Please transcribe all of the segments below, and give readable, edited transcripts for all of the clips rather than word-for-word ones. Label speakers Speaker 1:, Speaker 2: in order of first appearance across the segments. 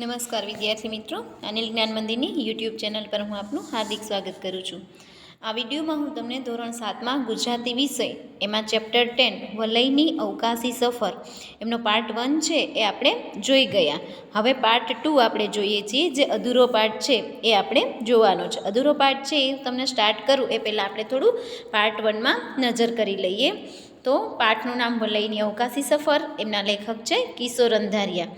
Speaker 1: નમસ્કાર વિદ્યાર્થી મિત્રો, અનિલ જ્ઞાન મંદિરની યુટ્યુબ ચેનલ પર હું આપનું હાર્દિક સ્વાગત કરું છું. આ વિડીયોમાં હું તમને ધોરણ 7માં ગુજરાતી વિષય એમાં ચેપ્ટર 10 વલયની અવકાશી સફર એમનો પાર્ટ 1 છે એ આપણે જોઈ ગયા. હવે પાર્ટ 2 આપણે જોઈએ છીએ, જે અધૂરો પાર્ટ છે એ આપણે જોવાનો છે. અધૂરો પાર્ટ છે એ તમને સ્ટાર્ટ કરું એ પહેલાં આપણે થોડું પાર્ટ 1માં નજર કરી લઈએ. તો પાઠનું નામ વલયની અવકાશી સફર, એમના લેખક છે કિશોર અંધારિયા.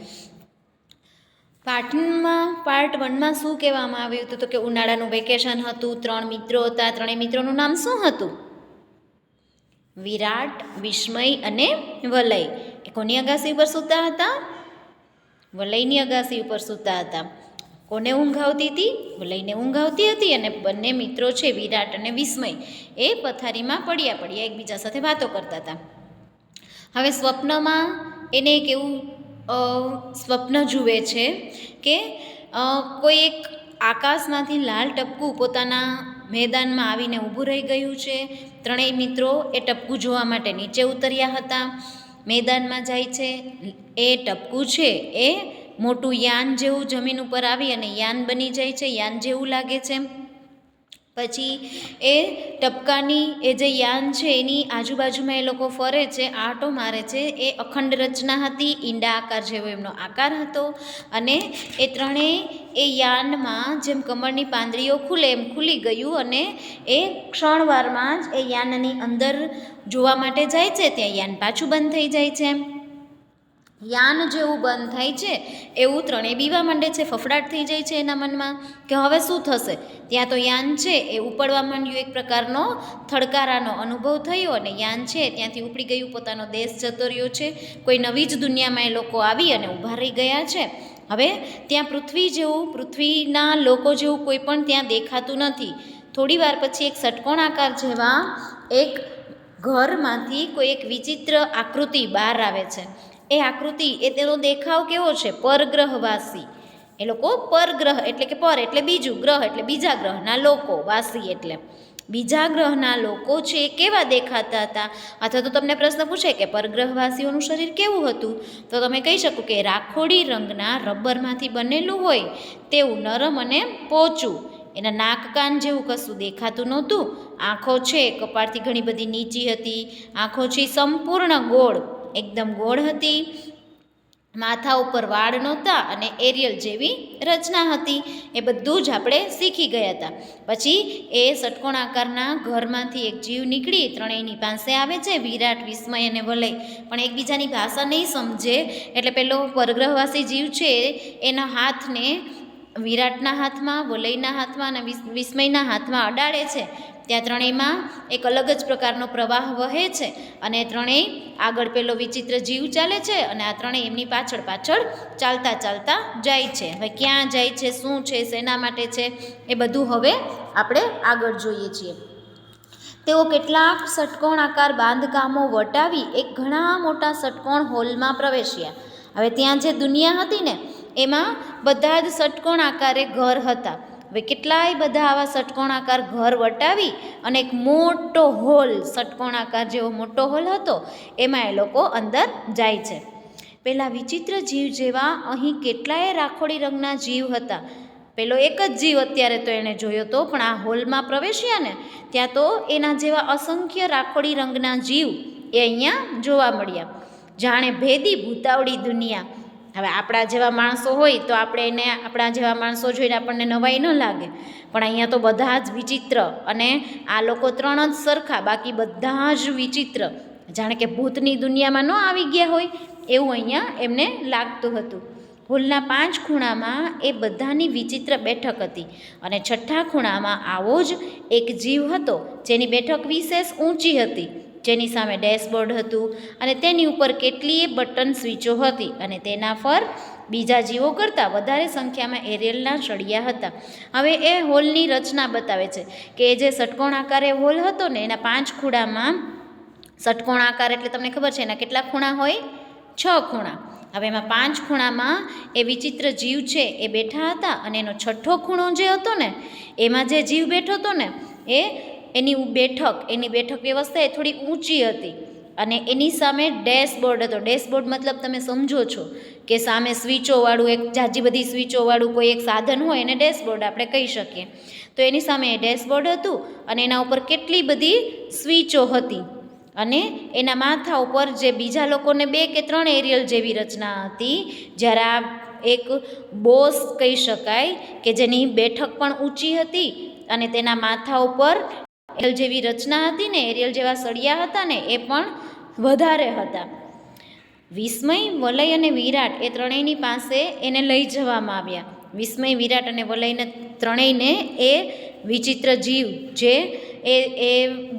Speaker 1: પાર્ટ 1માં શું કહેવામાં આવ્યું હતું? તો કે ઉનાળાનું વેકેશન હતું, 3 મિત્રો હતા. 3 મિત્રોનું નામ શું હતું? વિરાટ, વિસ્મય અને વલય. એ કોની અગાસી ઉપર સૂતા હતા? વલયની અગાસી ઉપર સૂતા હતા. કોને ઊંઘ આવતી હતી? વલયને ઊંઘ આવતી હતી. અને બંને મિત્રો છે વિરાટ અને વિસ્મય, એ પથારીમાં પડ્યા એકબીજા સાથે વાતો કરતા હતા. હવે સ્વપ્નમાં એને એક એવું સ્વપ્ન જુએ છે કે કોઈ એક આકાશમાંથી લાલ ટપકું પોતાના મેદાનમાં આવીને ઊભું રહી ગયું છે. 3 મિત્રો એ ટપકું જોવા માટે નીચે ઉતર્યા હતા. મેદાનમાં જાય છે. એ ટપકું છે એ મોટું યાન જેવું જમીન ઉપર આવી અને યાન બની જાય છે, યાન જેવું લાગે છે. પછી એ ટપકાની એ જે યાન છે એની આજુબાજુમાં એ લોકો ફરે છે, આંટો મારે છે. એ અખંડ રચના હતી, ઈંડા આકાર જેવો એમનો આકાર હતો. અને એ ત્રણેય એ યાનમાં જેમ કમળની પાંદડીઓ ખુલે એમ ખુલી ગયું. અને એ ક્ષણવારમાં જ એ યાનની અંદર જોવા માટે જાય છે, ત્યાં યાન પાછું બંધ થઈ જાય છે. યાન જેવું બંધ થાય છે એવું 3 બીવા માંડે છે, ફફડાટ થઈ જાય છે એના મનમાં કે હવે શું થશે. ત્યાં તો યાન છે એ ઉપડવા માંડ્યું, એક પ્રકારનો થડકારાનો અનુભવ થયો અને યાન છે ત્યાંથી ઉપડી ગયું, પોતાનો દેશ જતો રહ્યો છે. કોઈ નવી જ દુનિયામાં એ લોકો આવી અને ઊભા રહી ગયા છે. હવે ત્યાં પૃથ્વીના લોકો જેવું કોઈ પણ ત્યાં દેખાતું નથી. થોડી વાર પછી એક ષટકોણ આકાર જેવા એક ઘરમાંથી કોઈ એક વિચિત્ર આકૃતિ બહાર આવે છે. એ આકૃતિ, એ તેનો દેખાવ કેવો છે? પરગ્રહવાસી. એ લોકો પરગ્રહ એટલે કે પર એટલે બીજું, ગ્રહ એટલે બીજા ગ્રહના લોકો, વાસી એટલે બીજા ગ્રહના લોકો છે. કેવા દેખાતા હતા? અથવા તો તમને પ્રશ્ન પૂછે કે પરગ્રહવાસીઓનું શરીર કેવું હતું, તો તમે કહી શકો કે રાખોડી રંગના રબરમાંથી બનેલું હોય તેવું નરમ અને પોચું. એના નાક કાન જેવું કશું દેખાતું નહોતું. આંખો છે કપાળથી ઘણી બધી નીચી હતી. આંખો છે સંપૂર્ણ ગોળ, એકદમ ગોળ હતી. માથા ઉપર વાળ નહોતા અને એરિયલ જેવી રચના હતી. એ બધું જ આપણે શીખી ગયા હતા. પછી એ ષટકોણ આકારના ઘરમાંથી એક જીવ નીકળી 3ની પાસે આવે છે, વિરાટ, વિસ્મય અને વલય. પણ એકબીજાની ભાષા નહીં સમજે એટલે પેલો પરગ્રહવાસી જીવ છે એના હાથને વિરાટના હાથમાં, વલયના હાથમાં અને વિસ્મયના હાથમાં અડાડે છે. ત્યાં 3માં એક અલગ જ પ્રકારનો પ્રવાહ વહે છે અને 3 આગળ પેલો વિચિત્ર જીવ ચાલે છે અને આ 3 એમની પાછળ ચાલતા જાય છે. હવે ક્યાં જાય છે, શું છે, શેના માટે છે, એ બધું હવે આપણે આગળ જોઈએ છીએ. તેઓ કેટલાક ષટકોણ આકાર બાંધકામો વટાવી એક ઘણા મોટા ષટકોણ હોલમાં પ્રવેશ્યા. હવે ત્યાં જે દુનિયા હતી ને એમાં બધા જ ષટકોણ આકારે ઘર હતા. હવે કેટલાય બધા આવા ષટકોણ આકાર ઘર વટાવી અને એક મોટો હોલ, ષટકોણ આકાર જેવો મોટો હોલ હતો, એમાં એ લોકો અંદર જાય છે. પેલા વિચિત્ર જીવ જેવા અહીં કેટલાય રાખોડી રંગના જીવ હતા. પેલો એક જ જીવ અત્યારે તો એણે જોયો તો, પણ આ હોલમાં પ્રવેશ્યા ને ત્યાં તો એના જેવા અસંખ્ય રાખોડી રંગના જીવ એ અહીંયા જોવા મળ્યા. જાણે ભેદી ભૂતાવડી દુનિયા. હવે આપણા જેવા માણસો હોય તો આપણે એને આપણા જેવા માણસો જોઈને આપણને નવાઈ ન લાગે, પણ અહીંયા તો બધા જ વિચિત્ર. અને આ લોકો 3 જ સરખા, બાકી બધા જ વિચિત્ર. જાણે કે ભૂતની દુનિયામાં ન આવી ગયા હોય એવું અહીંયા એમને લાગતું હતું. હોલના 5 ખૂણામાં એ બધાની વિચિત્ર બેઠક હતી અને 6થા ખૂણામાં આવો જ એક જીવ હતો જેની બેઠક વિશેષ ઊંચી હતી, જેની સામે ડેશબોર્ડ હતું અને તેની ઉપર કેટલીય બટન સ્વિચો હતી અને તેના પર બીજા જીવો કરતાં વધારે સંખ્યામાં એરિયલના સળિયા હતા. હવે એ હોલની રચના બતાવે છે કે જે ષટકોણ આકારે હોલ હતો ને એના 5 ખૂણામાં, ષટકોણ આકાર એટલે તમને ખબર છે એના કેટલા ખૂણા હોય? 6 ખૂણા. હવે એમાં 5 ખૂણામાં એ વિચિત્ર જીવ છે એ બેઠા હતા અને એનો 6થો ખૂણો જે હતો ને એમાં જે જીવ બેઠો હતો ને એની બેઠક વ્યવસ્થા એ થોડી ઊંચી હતી અને એની સામે ડેશબોર્ડ હતો. ડેશબોર્ડ મતલબ તમે સમજો છો કે સામે સ્વિચોવાળું એક જાજી બધી સ્વિચોવાળું કોઈ એક સાધન હોય એને ડેશબોર્ડ આપણે કહી શકીએ. તો એની સામે ડેશબોર્ડ હતું અને એના ઉપર કેટલી બધી સ્વિચો હતી અને એના માથા ઉપર જે બીજા લોકોને 2 કે 3 એરિયલ જેવી રચના હતી. જ્યારે આ એક બોસ કહી શકાય કે જેની બેઠક પણ ઊંચી હતી અને તેના માથા ઉપર એરિયલ જેવી રચના હતી ને, એરિયલ જેવા સળિયા હતા ને એ પણ વધારે હતા. વિસ્મય, વલય અને વિરાટ એ ત્રણેયની પાસે એને લઈ જવામાં આવ્યા. વિસ્મય, વિરાટ અને વલયને ત્રણેયને એ વિચિત્ર જીવ જે એ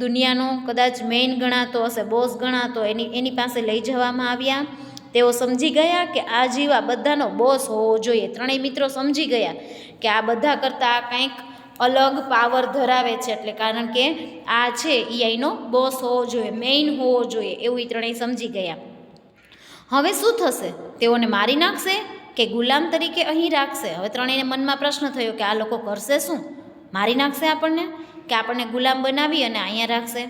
Speaker 1: દુનિયાનો કદાચ મેઇન ગણાતો હશે, બોસ ગણાતો, એની પાસે લઈ જવામાં આવ્યા. તેઓ સમજી ગયા કે આ જીવ આ બધાનો બોસ હોવો જોઈએ. ત્રણેય મિત્રો સમજી ગયા કે આ બધા કરતાં કંઈક અલગ પાવર ધરાવે છે, એટલે કારણ કે આ છે એ અહીંનો બોસ હોવો જોઈએ, મેઇન હોવો જોઈએ, એવું એ ત્રણેય સમજી ગયા. હવે શું થશે? તેઓને મારી નાખશે કે ગુલામ તરીકે અહીં રાખશે? હવે ત્રણેયને મનમાં પ્રશ્ન થયો કે આ લોકો કરશે શું? મારી નાખશે આપણને કે આપણને ગુલામ બનાવી અને અહીંયા રાખશે?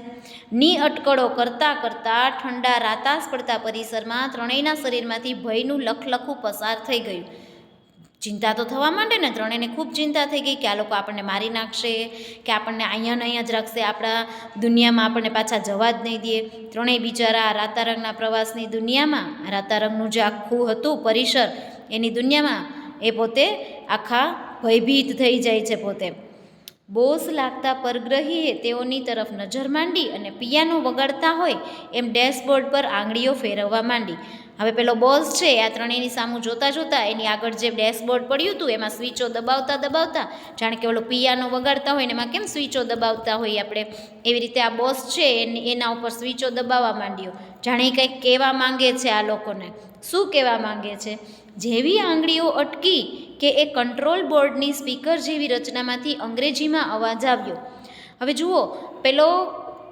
Speaker 1: ની અટકળો કરતાં કરતાં ઠંડા રાતાસ પડતા પરિસરમાં ત્રણેયના શરીરમાંથી ભયનું લખલખું પસાર થઈ ગયું. ચિંતા તો થવા માંડે ને, ત્રણેયને ખૂબ ચિંતા થઈ ગઈ કે આ લોકો આપણને મારી નાખશે કે આપણને અહીંયા જ રાખશે, આપણા દુનિયામાં આપણને પાછા જવા જ નહીં દે. ત્રણેય બિચારા રાતારંગના પ્રવાસની દુનિયામાં, રાતારંગનું જે આખું હતું પરિસર, એની દુનિયામાં એ પોતે આખા ભયભીત થઈ જાય છે પોતે. બોસ લાગતા પરગ્રહીએ તેઓની તરફ નજર માંડી અને પિયાનો વગાડતા હોય એમ ડેશબોર્ડ પર આંગળીઓ ફેરવવા માંડી. હવે પેલો બોસ છે આ ત્રણેયની સામું જોતાં જોતાં એની આગળ જે ડેશબોર્ડ પડ્યું હતું એમાં સ્વિચો દબાવતા જાણે કે ઓલો પિયાનો વગાડતા હોય ને એમાં કેમ સ્વિચો દબાવતા હોય આપણે, એવી રીતે આ બોસ છે એના ઉપર સ્વિચો દબાવવા માંડ્યો. જાણે એ કંઈક કહેવા માંગે છે આ લોકોને. શું કહેવા માંગે છે? જેવી આંગળીઓ અટકી કે એ કંટ્રોલ બોર્ડની સ્પીકર જેવી રચનામાંથી અંગ્રેજીમાં અવાજ આવ્યો. હવે જુઓ, પેલો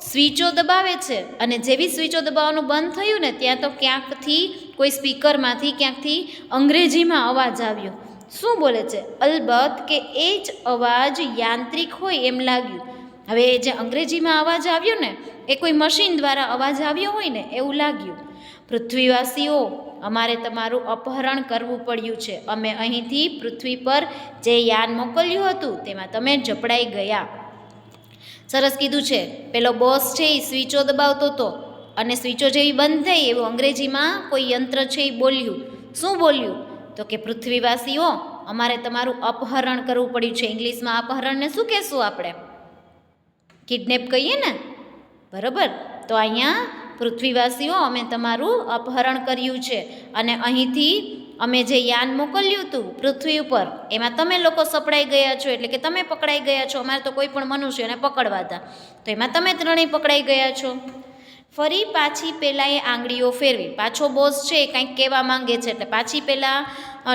Speaker 1: સ્વિચો દબાવે છે અને જેવી સ્વિચો દબાવવાનું બંધ થયું ને ત્યાં તો ક્યાંકથી કોઈ સ્પીકરમાંથી ક્યાંકથી અંગ્રેજીમાં અવાજ આવ્યો. શું બોલે છે? અલબત્ત કે એ જ અવાજ યાંત્રિક હોય એમ લાગ્યું. હવે જે અંગ્રેજીમાં અવાજ આવ્યો ને એ કોઈ મશીન દ્વારા અવાજ આવ્યો હોય ને એવું લાગ્યું. પૃથ્વીવાસીઓ, અમારે તમારું અપહરણ કરવું પડ્યું છે. અમે અહીંથી પૃથ્વી પર જે યાન મોકલ્યું હતું તેમાં તમે ઝપડાઈ ગયા. સરસ કીધું છે. પેલો બોસ છે એ સ્વિચો દબાવતો હતો અને સ્વિચો જેવી બંધ થઈ એવું અંગ્રેજીમાં કોઈ યંત્ર છે એ બોલ્યું. શું બોલ્યું? તો કે પૃથ્વીવાસીઓ, અમારે તમારું અપહરણ કરવું પડ્યું છે. ઇંગ્લિશમાં અપહરણને શું કહેશું આપણે? કિડનેપ કહીએ ને, બરાબર? તો અહીંયા પૃથ્વીવાસીઓ, અમે તમારું અપહરણ કર્યું છે અને અહીંથી અમે જે યાન મોકલ્યું હતું પૃથ્વી ઉપર એમાં તમે લોકો સપડાઈ ગયા છો, એટલે કે તમે પકડાઈ ગયા છો. અમારે તો કોઈ પણ મનુષ્યને પકડવા હતા, તો એમાં તમે ત્રણેય પકડાઈ ગયા છો. ફરી પાછી પેલાએ આંગળીઓ ફેરવી. પાછો બોસ છે એ કંઈક કહેવા માંગે છે એટલે પાછી પેલા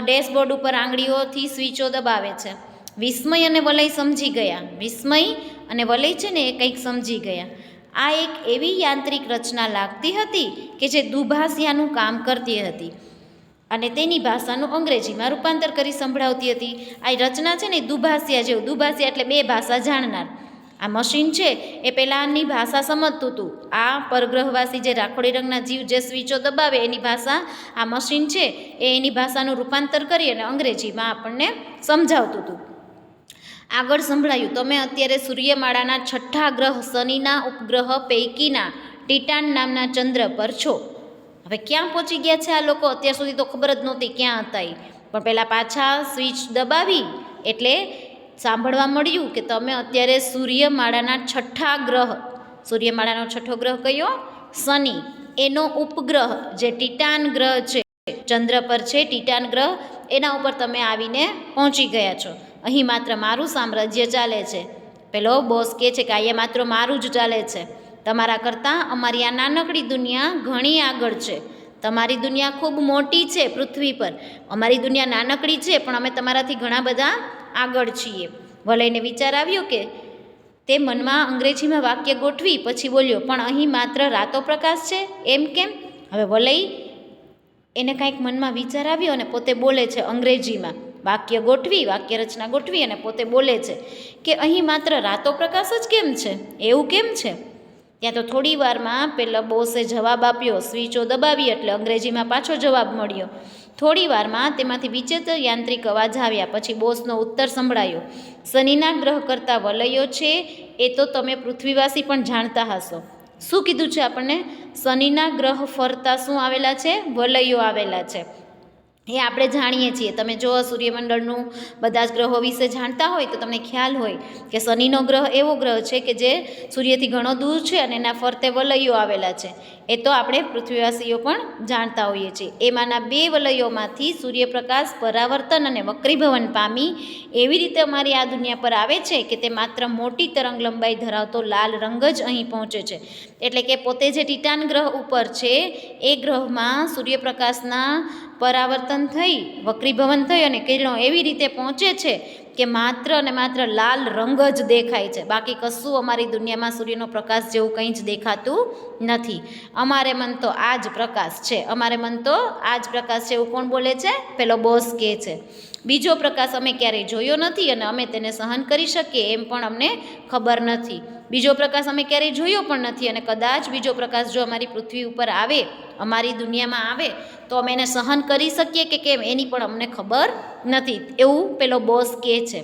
Speaker 1: ડેશબોર્ડ ઉપર આંગળીઓથી સ્વિચો દબાવે છે. વિસ્મય અને વલય સમજી ગયા. વિસ્મય અને વલય છે ને એ કંઈક સમજી ગયા. આ એક એવી યાંત્રિક રચના લાગતી હતી કે જે દુભાષિયાનું કામ કરતી હતી અને તેની ભાષાનું અંગ્રેજીમાં રૂપાંતર કરી સંભળાવતી હતી. આ રચના છે ને દુભાષિયા જેવું. દુભાષિયા એટલે 2 ભાષા જાણનાર. આ મશીન છે એ પહેલાંની ભાષા સમજતું હતું. આ પરગ્રહવાસી જે રાખોડી રંગના જીવ જે સ્વિચો દબાવે એની ભાષા આ મશીન છે એ એની ભાષાનું રૂપાંતર કરી અને અંગ્રેજીમાં આપણને સમજાવતું હતું. આગળ સંભળાયું, તમે અત્યારે સૂર્યમાળાના 6થા ગ્રહ શનિના ઉપગ્રહ પૈકીના ટિટાન નામના ચંદ્ર પર છો. હવે ક્યાં પહોંચી ગયા છે આ લોકો? અત્યાર સુધી તો ખબર જ નહોતી ક્યાં હતા એ, પણ પહેલાં પાછા સ્વિચ દબાવી એટલે સાંભળવા મળ્યું કે તમે અત્યારે સૂર્યમાળાના 6થા ગ્રહ, સૂર્યમાળાનો 6થો ગ્રહ કયો? શનિ, એનો ઉપગ્રહ જે ટિટાન ગ્રહ છે, ચંદ્ર પર છે ટિટાન ગ્રહ, એના ઉપર તમે આવીને પહોંચી ગયા છો. અહીં માત્ર મારું સામ્રાજ્ય ચાલે છે. પેલો બોસ કહે છે કે અહીંયા માત્ર મારું જ ચાલે છે. તમારા કરતાં અમારી આ નાનકડી દુનિયા ઘણી આગળ છે. તમારી દુનિયા ખૂબ મોટી છે પૃથ્વી પર, અમારી દુનિયા નાનકડી છે, પણ અમે તમારાથી ઘણા બધા આગળ છીએ. વલયને વિચાર આવ્યો કે તે મનમાં અંગ્રેજીમાં વાક્ય ગોઠવી પછી બોલ્યો, પણ અહીં માત્ર રાતો પ્રકાશ છે એમ કેમ? હવે વલય એને કાંઈક મનમાં વિચાર આવ્યો અને પોતે બોલે છે અંગ્રેજીમાં. વાક્ય ગોઠવી, વાક્ય રચના ગોઠવી અને પોતે બોલે છે કે અહીં માત્ર રાતો પ્રકાશ જ કેમ છે? એવું કેમ છે? ત્યાં તો થોડી વારમાં પેલા બોસે જવાબ આપ્યો, સ્વિચો દબાવી એટલે અંગ્રેજીમાં પાછો જવાબ મળ્યો. થોડી વારમાં તેમાંથી વિચિત્ર યાંત્રિક અવાજ આવ્યા. પછી બોસનો ઉત્તર સંભળાયો, શનિના ગ્રહ કરતાં વલયો છે એ તો તમે પૃથ્વીવાસી પણ જાણતા હશો. શું કીધું છે આપણને? શનિના ગ્રહ ફરતા શું આવેલા છે? વલયો આવેલા છે. એ આપણે જાણીએ છીએ. તમે જો સૂર્યમંડળનું બધા જ ગ્રહો વિશે જાણતા હોય તો તમને ખ્યાલ હોય કે શનિનો ગ્રહ એવો ગ્રહ છે કે જે સૂર્યથી ઘણો દૂર છે અને એના ફરતે વલયો આવેલા છે. એ તો આપણે પૃથ્વીવાસીઓ પણ જાણતા હોઈએ છીએ. એમાંના 2 વલયોમાંથી સૂર્યપ્રકાશ પરાવર્તન અને વક્રીભવન પામી એવી રીતે અમારી આ દુનિયા પર આવે છે કે તે માત્ર મોટી તરંગ લંબાઈ ધરાવતો લાલ રંગ જ અહીં પહોંચે છે. એટલે કે પોતે જે ટિટાન ગ્રહ ઉપર છે એ ગ્રહમાં સૂર્યપ્રકાશના પરાવર્તન થઈ, વક્રીભવન થઈ અને કિરણો એવી રીતે પહોંચે છે કે માત્ર અને માત્ર લાલ રંગ જ દેખાય છે. બાકી કશું અમારી દુનિયામાં સૂર્યનો પ્રકાશ જેવું કંઈ જ દેખાતું નથી. અમારે મન તો આ જ પ્રકાશ છે, અમારે મન તો આ જ પ્રકાશ છે એવું કોણ બોલે છે? પેલો બોસ કહે છે. બીજો પ્રકાશ અમે ક્યારેય જોયો નથી અને અમે તેને સહન કરી શકીએ એમ પણ અમને ખબર નથી. બીજો પ્રકાશ અમે ક્યારેય જોયો પણ નથી અને કદાચ બીજો પ્રકાશ જો અમારી પૃથ્વી ઉપર આવે, અમારી દુનિયામાં આવે તો અમે એને સહન કરી શકીએ કે કેમ એની પણ અમને ખબર નથી, એવું પેલો બોસ કહે છે.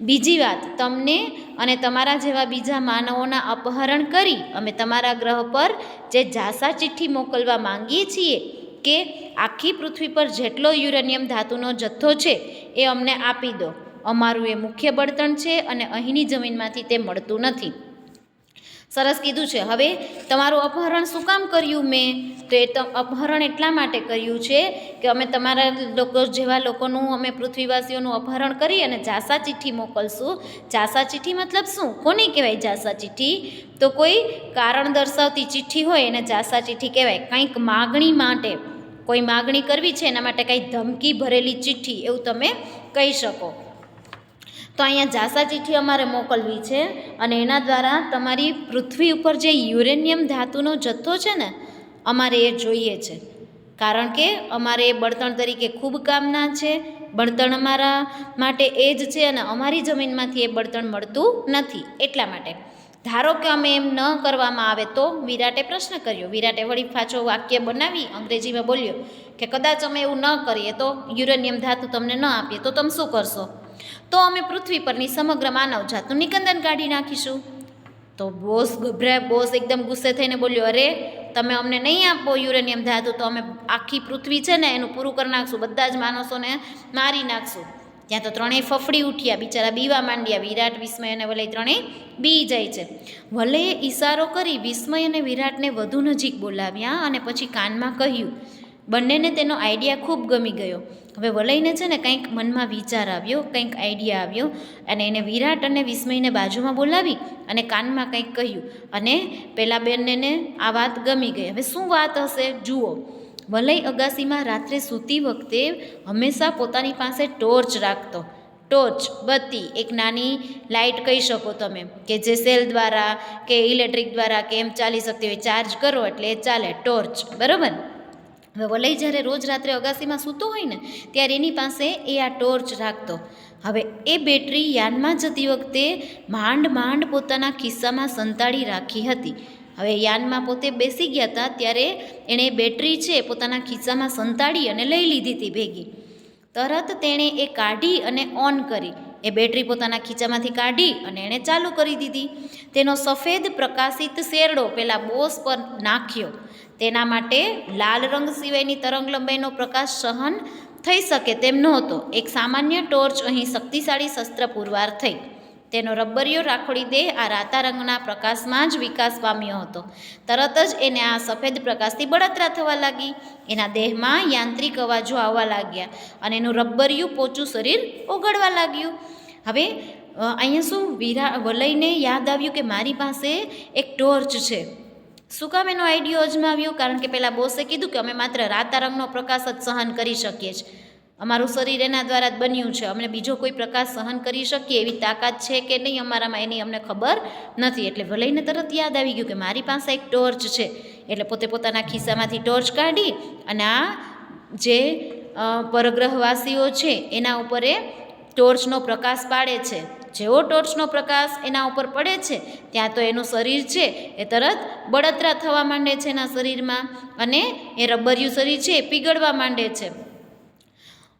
Speaker 1: બીજી વાત, તમને અને તમારા જેવા બીજા માનવોના અપહરણ કરી અમે તમારા ગ્રહ પર જે જાસા ચિઠ્ઠી મોકલવા માંગીએ છીએ કે આખી પૃથ્વી પર જેટલો યુરેનિયમ ધાતુનો જથ્થો છે એ અમને આપી દો. અમારું એ મુખ્ય બળતણ છે અને અહીંની જમીનમાંથી તે મળતું નથી. સરસ કીધું છે. હવે તમારું અપહરણ શું કામ કર્યું મેં? તો એ તો અપહરણ એટલા માટે કર્યું છે કે અમે તમારા લોકો જેવા લોકોનું, અમે પૃથ્વીવાસીઓનું અપહરણ કરી અને જાસા ચિઠ્ઠી મોકલશું. જાસા ચિઠ્ઠી મતલબ શું? કોને કહેવાય જાસા ચિઠ્ઠી? તો કોઈ કારણ દર્શાવતી ચિઠ્ઠી હોય એને જાસા ચિઠ્ઠી કહેવાય. કંઈક માગણી માટે, કોઈ માગણી કરવી છે એના માટે કંઈ ધમકી ભરેલી ચિઠ્ઠી એવું તમે કહી શકો. તો અહીંયા જાસા ચિઠ્ઠી અમારે મોકલવી છે અને એના દ્વારા તમારી પૃથ્વી ઉપર જે યુરેનિયમ ધાતુનો જથ્થો છે ને અમારે એ જોઈએ છે. કારણ કે અમારે એ બળતણ તરીકે ખૂબ કામના છે. બળતણ અમારા માટે એ જ છે અને અમારી જમીનમાંથી એ બળતણ મળતું નથી. એટલા માટે ધારો કે અમે એમ ન કરવામાં આવે તો? વિરાટે પ્રશ્ન કર્યો. વિરાટે વળી પાછો વાક્ય બનાવી અંગ્રેજીમાં બોલ્યો કે કદાચ અમે એવું ન કરીએ તો, યુરેનિયમ ધાતુ તમને ન આપીએ તો તમે શું કરશો? તો અમે પૃથ્વી પરની સમગ્ર માનવ જાતનું નિકંદન કાઢી નાખીશું. તો બોસ ગભરાય, બોસ એકદમ ગુસ્સે થઈને બોલ્યો, અરે તમે અમને નહીં આપો યુરેનિયમ ધાતુ તો અમે આખી પૃથ્વી છે ને એનું પૂરું કરી નાખશું, બધા જ માણસોને મારી નાખશું. ત્યાં તો ત્રણેય ફફડી ઉઠ્યા, બિચારા બીવા માંડ્યા. વિરાટ, વિસ્મય અને વલય ત્રણેય બી જાય છે. વલયે ઈશારો કરી વિસ્મય અને વિરાટને વધુ નજીક બોલાવ્યા અને પછી કાનમાં કહ્યું. બંનેને તેનો આઈડિયા ખૂબ ગમી ગયો. હવે વલયને છે ને કંઈક મનમાં વિચાર આવ્યો, કંઈક આઈડિયા આવ્યો અને એને વિરાટ અને વિસ્મયને બાજુમાં બોલાવી અને કાનમાં કંઈક કહ્યું અને પેલા બંનેને આ વાત ગમી ગઈ. હવે શું વાત હશે જુઓ. વલય અગાસીમાં રાત્રે સૂતી વખતે હંમેશા પોતાની પાસે ટોર્ચ રાખતો. ટોર્ચ, બત્તી, એક નાની લાઇટ કહી શકો તમે, કે જે સેલ દ્વારા કે ઇલેક્ટ્રિક દ્વારા કે એમ ચાલી શકતી હોય. ચાર્જ કરો એટલે એ ચાલે, ટોર્ચ, બરાબર. હવે વલય જ્યારે રોજ રાત્રે અગાસીમાં સૂતો હોય ને ત્યારે એની પાસે એ આ ટોર્ચ રાખતો. હવે એ બેટરી યાનમાં જતી વખતે માંડ પોતાના ખિસ્સામાં સંતાડી રાખી હતી. હવે યાનમાં પોતે બેસી ગયા હતા ત્યારે એણે બેટરી છે પોતાના ખિસ્સામાં સંતાડી અને લઈ લીધી હતી ભેગી. તરત તેણે એ કાઢી અને ઓન કરી. એ બેટરી પોતાના ખીચામાંથી કાઢી અને એણે ચાલુ કરી દીધી. તેનો સફેદ પ્રકાશિત શેરડો પેલા બોસ પર નાખ્યો. તેના માટે લાલ રંગ સિવાયની તરંગ લંબાઈનો પ્રકાશ સહન થઈ શકે તેમ નહોતો. એક સામાન્ય ટોર્ચ અહીં શક્તિશાળી શસ્ત્ર પુરવાર થઈ. તેનો રબરિયો રાખોડી દેહ આ રાતા રંગના પ્રકાશમાં જ વિકાસ પામ્યો હતો. તરત જ એને આ સફેદ પ્રકાશથી બળતરા થવા લાગી. એના દેહમાં યાંત્રિક અવાજો આવવા લાગ્યા અને એનું રબરિયું પોચું શરીર ઓગળવા લાગ્યું. હવે અહીંયા શું વલયને યાદ આવ્યું કે મારી પાસે એક ટોર્ચ છે. શું કામ એનો આઈડિયો અજમાવ્યો? કારણ કે પહેલાં બોસે કીધું કે અમે માત્ર રાતા રંગનો પ્રકાશ જ સહન કરી શકીએ છીએ. અમારું શરીર એના દ્વારા જ બન્યું છે. અમને બીજો કોઈ પ્રકાશ સહન કરી શકીએ એવી તાકાત છે કે નહીં અમારામાં એની અમને ખબર નથી. એટલે વલયને તરત યાદ આવી ગયું કે મારી પાસે એક ટોર્ચ છે. એટલે પોતે પોતાના ખિસ્સામાંથી ટોર્ચ કાઢી અને આ જે પરગ્રહવાસીઓ છે એના ઉપર એ ટોર્ચનો પ્રકાશ પાડે છે. જેવો ટોર્ચનો પ્રકાશ એના ઉપર પડે છે ત્યાં તો એનું શરીર છે એ તરત બળતરા થવા માંડે છે એના શરીરમાં, અને એ રબરિયું શરીર છે એ પીગળવા માંડે છે.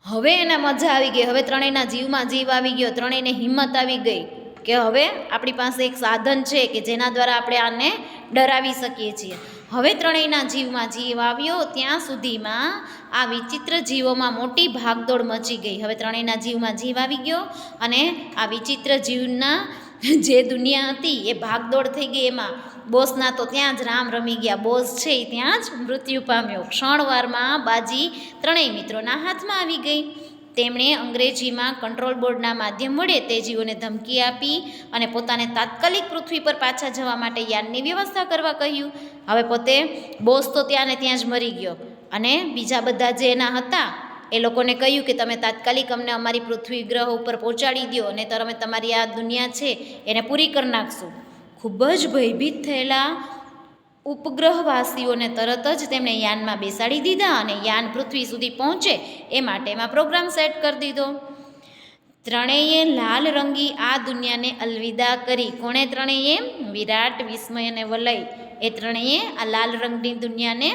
Speaker 1: હવે એને મજા આવી ગઈ, હવે ત્રણેયના જીવમાં જીવ આવી ગયો, ત્રણેયને હિંમત આવી ગઈ કે હવે આપણી પાસે એક સાધન છે કે જેના દ્વારા આપણે આને ડરાવી શકીએ છીએ. હવે ત્રણેયના જીવમાં જીવ આવ્યો ત્યાં સુધીમાં આ વિચિત્ર જીવોમાં મોટી ભાગદોડ મચી ગઈ. હવે ત્રણેયના જીવમાં જીવ આવી ગયો અને આ વિચિત્ર જીવના જે દુનિયા હતી એ ભાગદોડ થઈ ગઈ. એમાં બોસના તો ત્યાં જ રામ રમી ગયા, બોસ છે એ ત્યાં જ મૃત્યુ પામ્યો. ક્ષણવારમાં બાજી ત્રણેય મિત્રોના હાથમાં આવી ગઈ. તેમણે અંગ્રેજીમાં કંટ્રોલ બોર્ડના માધ્યમ વડે તે જીવોને ધમકી આપી અને પોતાને તાત્કાલિક પૃથ્વી પર પાછા જવા માટે યાનની વ્યવસ્થા કરવા કહ્યું. હવે પોતે બોસ તો ત્યાં ને ત્યાં જ મરી ગયો અને બીજા બધા જે એના હતા એ લોકોને કહ્યું કે તમે તાત્કાલિક અમને અમારી પૃથ્વી ગ્રહ ઉપર પહોંચાડી દો અને તમે તમારી આ દુનિયા છે એને પૂરી કરી નાખશું. ખૂબ જ ભયભીત થયેલા ઉપગ્રહવાસીઓને તરત જ તેમણે યાનમાં બેસાડી દીધા અને યાન પૃથ્વી સુધી પહોંચે એ માટે એમાં પ્રોગ્રામ સેટ કરી દીધો. ત્રણેયે લાલ રંગી આ દુનિયાને અલવિદા કરી. કોણે ત્રણેયે? વિરાટ, વિસ્મય અને વલય. એ ત્રણેયે આ લાલ રંગની દુનિયાને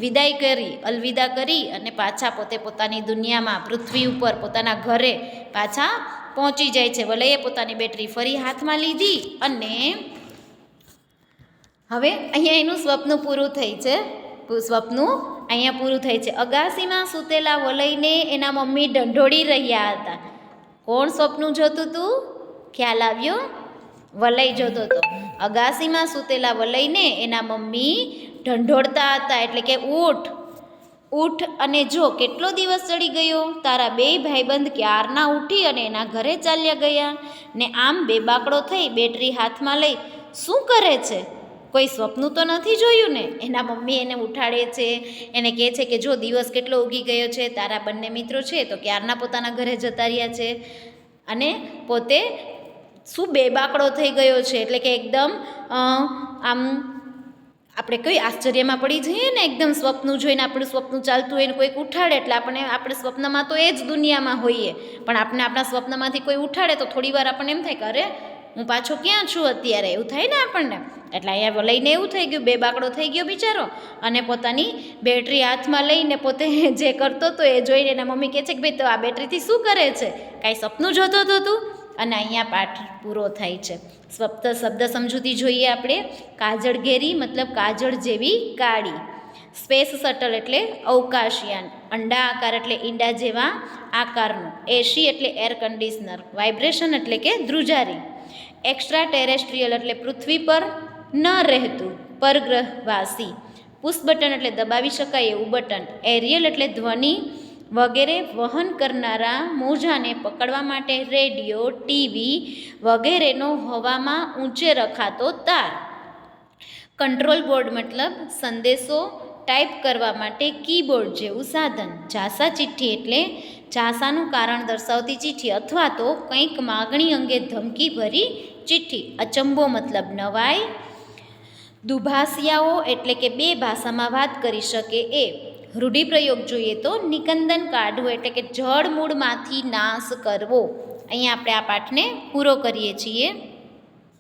Speaker 1: વિદાય કરી, અલવિદા કરી અને પાછા પોતે પોતાની દુનિયામાં પૃથ્વી ઉપર પોતાના ઘરે પાછા પહોંચી જાય છે. વલયે પોતાની બેટરી ફરી હાથમાં લીધી અને હવે અહીંયા એનું સ્વપ્ન પૂરું થઈ છે. સ્વપ્ન અહીંયા પૂરું થાય છે. અગાસીમાં સૂતેલા વલયને એના મમ્મી ઢંઢોળી રહ્યા હતા. કોણ સ્વપ્ન જોતું હતું? ખ્યાલ આવ્યો? વલય જોતો હતો. અગાસીમાં સૂતેલા વલયને એના મમ્મી ઢંઢોળતા હતા, એટલે કે ઊઠ ઊઠ અને જો કેટલો દિવસ ચડી ગયો, તારા બેય ભાઈબંધ ક્યારના ઉઠી અને એના ઘરે ચાલ્યા ગયા ને આમ બેબાકડો થઈ બેટરી હાથમાં લઈ શું કરે છે? કોઈ સ્વપ્ન તો નથી જોયું ને? એના મમ્મી એને ઉઠાડે છે, એને કહે છે કે જો દિવસ કેટલો ઉગી ગયો છે, તારા બંને મિત્રો છે તો ક્યારના પોતાના ઘરે જતા રહ્યા છે અને પોતે શું બેબાકડો થઈ ગયો છે, એટલે કે એકદમ આમ આપણે કઈ આશ્ચર્યમાં પડી જઈએ ને, એકદમ સ્વપ્ન જોઈને આપણું સ્વપ્ન ચાલતું હોય ને કોઈક ઉઠાડે એટલે આપણે સ્વપ્નમાં તો એ જ દુનિયામાં હોઈએ, પણ આપણે આપણા સ્વપ્નમાંથી કોઈ ઉઠાડે તો થોડી વાર આપણને એમ થાય કે અરે હું પાછો ક્યાં છું અત્યારે, એવું થાય ને આપણને. એટલે અહીંયા લઈને એવું થઈ ગયું, બેબાકડો થઈ ગયો બિચારો અને પોતાની બેટરી હાથમાં લઈને પોતે જે કરતો હતો એ જોઈને એના મમ્મી કહે છે કે ભાઈ તો આ બેટરીથી શું કરે છે? કાંઈ સપનું જોતો હતો તું? અને અહીંયા પાઠ પૂરો થાય છે. શબ્દ સમજૂતી જોઈએ આપણે. કાજળઘેરી મતલબ કાજળ જેવી કાળી. સ્પેસ શટલ એટલે અવકાશયાન. અંડા આકાર એટલે ઈંડા જેવા આકારનું. એસી એટલે એર કન્ડિશનર. વાઇબ્રેશન એટલે કે ધ્રુજારી. એક્સ્ટ્રા ટેરેસ્ટ્રીયલ એટલે પૃથ્વી પર ન રહેતું, પરગ્રહવાસી. પુશ બટન એટલે દબાવી શકાય એવું બટન. એરિયલ એટલે ધ્વનિ વગેરે વહન કરનારા મોજાને પકડવા માટે રેડિયો, ટીવી વગેરેનો હવામાં ઊંચે રખાતો તાર. કંટ્રોલ બોર્ડ મતલબ સંદેશો ટાઈપ કરવા માટે કીબોર્ડ જેવું સાધન. જાસા ચિઠ્ઠી એટલે જાસાનું કારણ દર્શાવતી ચિઠ્ઠી અથવા તો કંઈક માગણી અંગે ધમકી ભરી ચિઠ્ઠી. અચંબો મતલબ નવાઈ. દુભાષિયાઓ એટલે કે બે ભાષામાં વાત કરી શકે એ. રૂઢિપ્રયોગ જોઈએ તો નિકંદન કાઢવું એટલે કે જળ મૂળમાંથી નાશ કરવો. અહીંયા આપણે આ પાઠને પૂરો કરીએ છીએ.